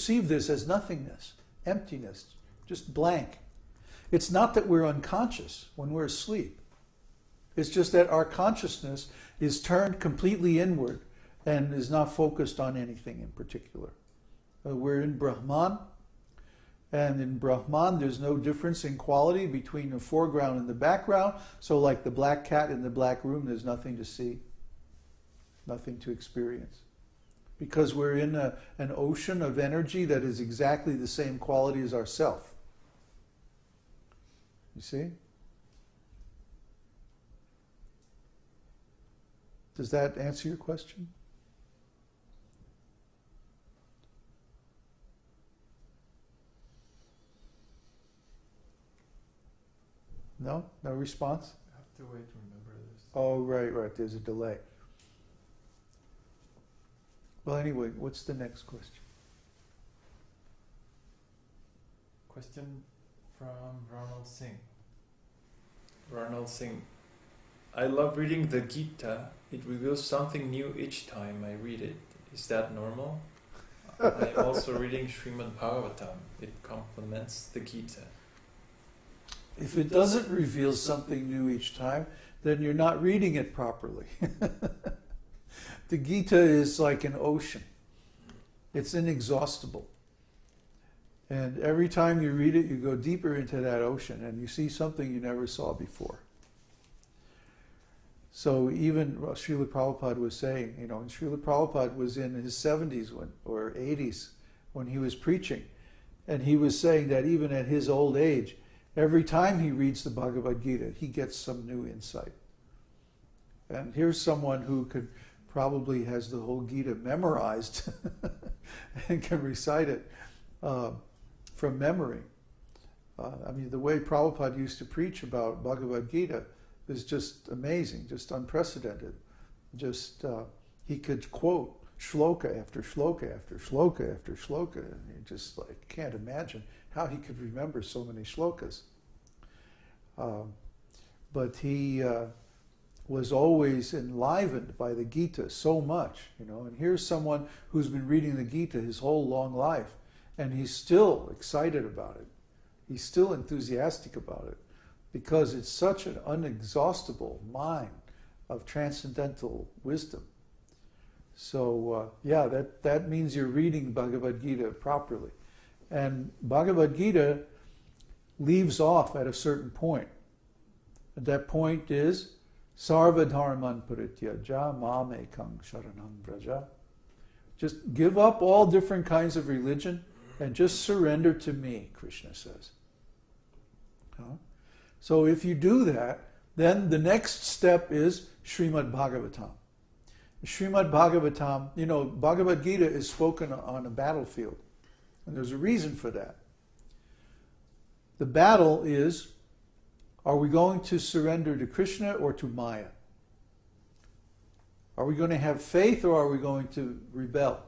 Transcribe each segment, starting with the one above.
perceive this as nothingness, emptiness, just blank. It's not that we're unconscious when we're asleep. It's just that our consciousness is turned completely inward and is not focused on anything in particular. We're in Brahman, and in Brahman there's no difference in quality between the foreground and the background. So like the black cat in the black room, there's nothing to see, nothing to experience. Because we're in an ocean of energy that is exactly the same quality as ourself. You see? Does that answer your question? No? No response? I have to wait to remember this. Oh, right. There's a delay. Well, anyway, what's the next question? Question from Ronald Singh. Ronald Singh. I love reading the Gita. It reveals something new each time I read it. Is that normal? I'm also reading Śrīmad-Bhāgavatam. It complements the Gita. If it doesn't reveal something new each time, then you're not reading it properly. The Gita is like an ocean. It's inexhaustible. And every time you read it, you go deeper into that ocean and you see something you never saw before. So even Śrīla Prabhupāda was saying, and Śrīla Prabhupāda was in his 70s or 80s when he was preaching. And he was saying that even at his old age, every time he reads the Bhagavad-gītā, he gets some new insight. And here's someone who probably has the whole Gita memorized and can recite it from memory. The way Prabhupada used to preach about Bhagavad-gītā is just amazing, just unprecedented. He could quote shloka after shloka after shloka after shloka, and you just can't imagine how he could remember so many shlokas. But he was always enlivened by the Gita so much, and here's someone who's been reading the Gita his whole long life, and he's still excited about it. He's still enthusiastic about it, because it's such an inexhaustible mine of transcendental wisdom. So that means you're reading Bhagavad-gītā properly. And Bhagavad-gītā leaves off at a certain point. And that point is Sarva dharman parityaja mam ekam sharanam vraja. Just give up all different kinds of religion and just surrender to me, Krishna says. So if you do that, then the next step is Śrīmad-Bhāgavatam. Śrīmad-Bhāgavatam, Bhagavad-gītā is spoken on a battlefield. And there's a reason for that. The battle is, are we going to surrender to Krishna or to Maya? Are we going to have faith or are we going to rebel?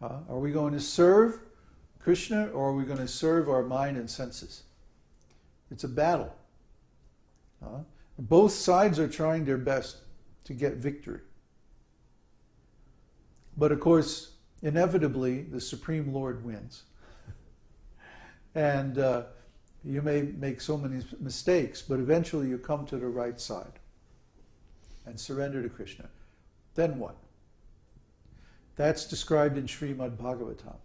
Are we going to serve Krishna or are we going to serve our mind and senses? It's a battle. Both sides are trying their best to get victory. But of course, inevitably, the Supreme Lord wins. And you may make so many mistakes, but eventually you come to the right side and surrender to Krishna. Then what? That's described in Śrīmad-Bhāgavatam.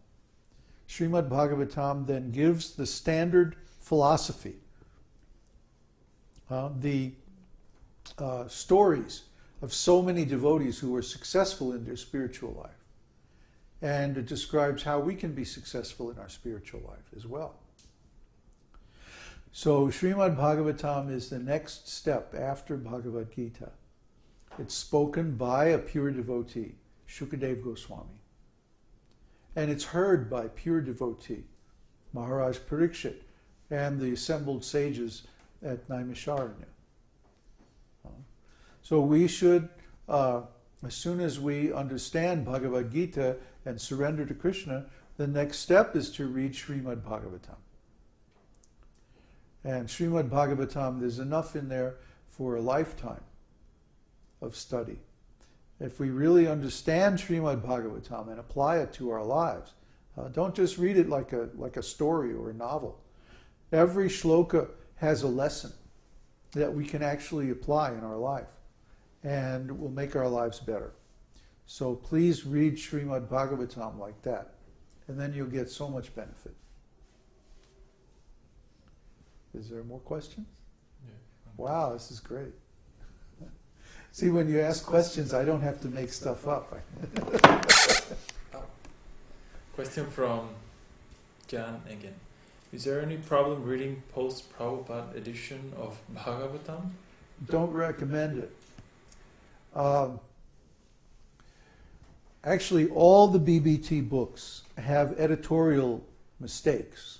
Śrīmad-Bhāgavatam then gives the standard philosophy, the stories of so many devotees who were successful in their spiritual life. And it describes how we can be successful in our spiritual life as well. So Śrīmad-Bhāgavatam is the next step after Bhagavad-gītā. It's spoken by a pure devotee, Shukadeva Goswami. And it's heard by pure devotee, Maharaj Parikshit, and the assembled sages at Naimisharanya. So we should, as soon as we understand Bhagavad-gītā and surrender to Krishna, the next step is to read Śrīmad-Bhāgavatam. And Śrīmad-Bhāgavatam, there's enough in there for a lifetime of study. If we really understand Śrīmad-Bhāgavatam and apply it to our lives, Don't just read it like a story or a novel. Every shloka has a lesson that we can actually apply in our life and will make our lives better. So please read Śrīmad-Bhāgavatam like that, and then you'll get so much benefit. Is there more questions? Yeah. Wow, this is great. See, when you ask questions, I don't have to make stuff up. Question from Jan again. Is there any problem reading post-Prabhupada edition of Bhagavatam? Don't recommend it. Actually, all the BBT books have editorial mistakes.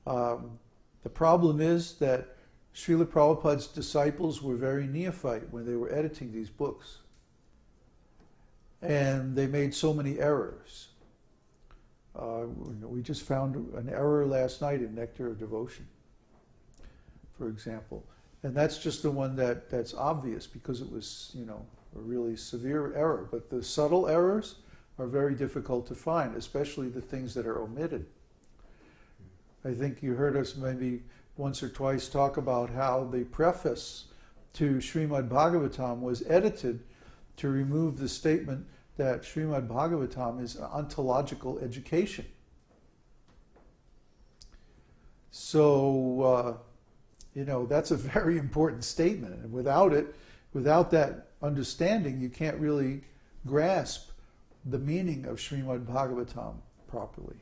The problem is that Śrīla Prabhupāda's disciples were very neophyte when they were editing these books. And they made so many errors. We just found an error last night in Nectar of Devotion, for example. And that's just the one that's obvious because it was, a really severe error. But the subtle errors are very difficult to find, especially the things that are omitted. I think you heard us maybe once or twice talk about how the preface to Śrīmad-Bhāgavatam was edited to remove the statement that Śrīmad-Bhāgavatam is an ontological education. So, that's a very important statement. And without that understanding, you can't really grasp the meaning of Śrīmad-Bhāgavatam properly.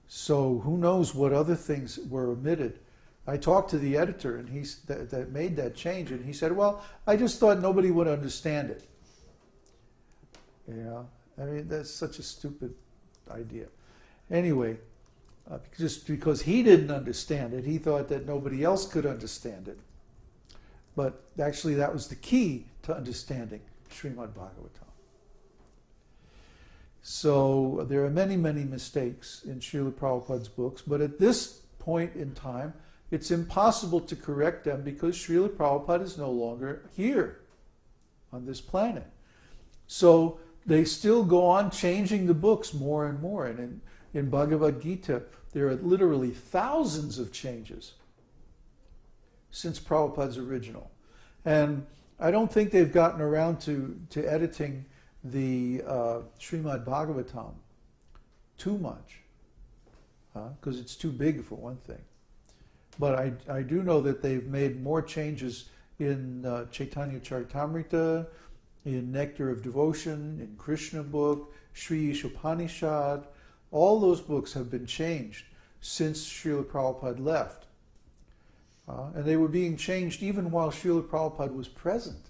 So who knows what other things were omitted. I talked to the editor and that made that change, and he said, well, I just thought nobody would understand it. That's such a stupid idea. Anyway, just because he didn't understand it, he thought that nobody else could understand it. But actually that was the key to understanding Śrīmad-Bhāgavatam. So there are many, many mistakes in Śrīla Prabhupāda's books, but at this point in time, it's impossible to correct them because Śrīla Prabhupada is no longer here on this planet. So they still go on changing the books more and more. And in Bhagavad-gītā, there are literally thousands of changes since Prabhupada's original. And I don't think they've gotten around to editing the Śrīmad-Bhāgavatam too much, because it's too big for one thing. But I do know that they've made more changes in Caitanya-caritāmṛta, in Nectar of Devotion, in Krishna book, Sri Ishopanishad. All those books have been changed since Śrīla Prabhupada left. And they were being changed even while Śrīla Prabhupada was present.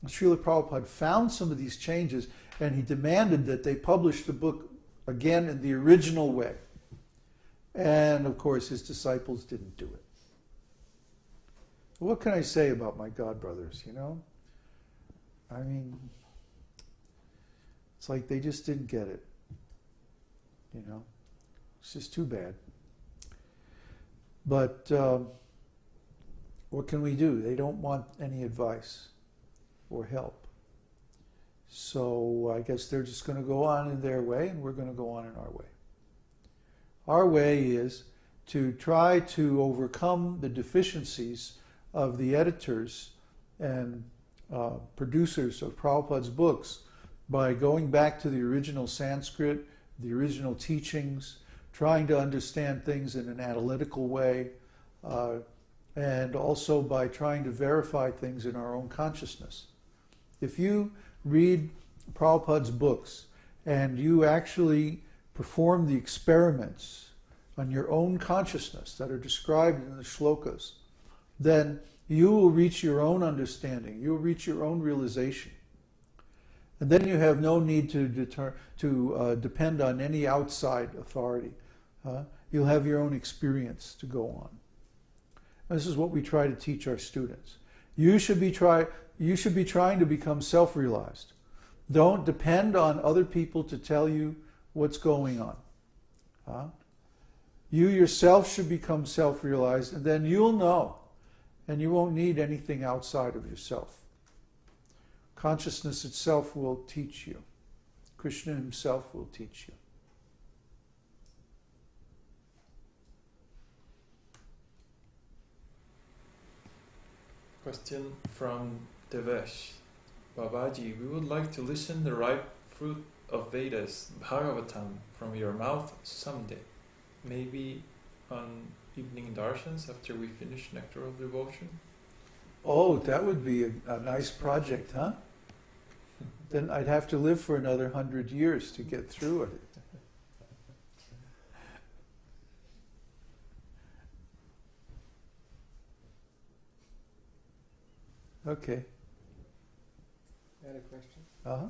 Śrīla Prabhupada found some of these changes and he demanded that they publish the book again in the original way. And of course his disciples didn't do it. What can I say about my God brothers, it's like they just didn't get it. It's just too bad. But what can we do? They don't want any advice or help. So I guess they're just going to go on in their way and we're going to go on in our way. Our way is to try to overcome the deficiencies of the editors and producers of Prabhupada's books by going back to the original Sanskrit, the original teachings, trying to understand things in an analytical way, and also by trying to verify things in our own consciousness. If you read Prabhupada's books and you actually perform the experiments on your own consciousness that are described in the shlokas, then you will reach your own understanding, you will reach your own realization. And then you have no need to depend on any outside authority. You'll have your own experience to go on. And this is what we try to teach our students. You should be trying to become self-realized. Don't depend on other people to tell you what's going on. You yourself should become self-realized, and then you'll know, and you won't need anything outside of yourself. Consciousness itself will teach you. Krishna himself will teach you. Question from Devesh. Babaji, we would like to listen the ripe fruit of Vedas, Bhagavatam, from your mouth someday. Maybe on evening darshans after we finish Nectar of Devotion? Oh, that would be a nice project, huh? Then I'd have to live for another 100 years to get through it. Okay. I had a question. Uh-huh.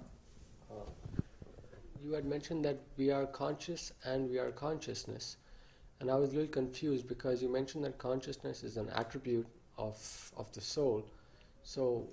You had mentioned that we are conscious and we are consciousness. And I was a little confused because you mentioned that consciousness is an attribute of the soul. So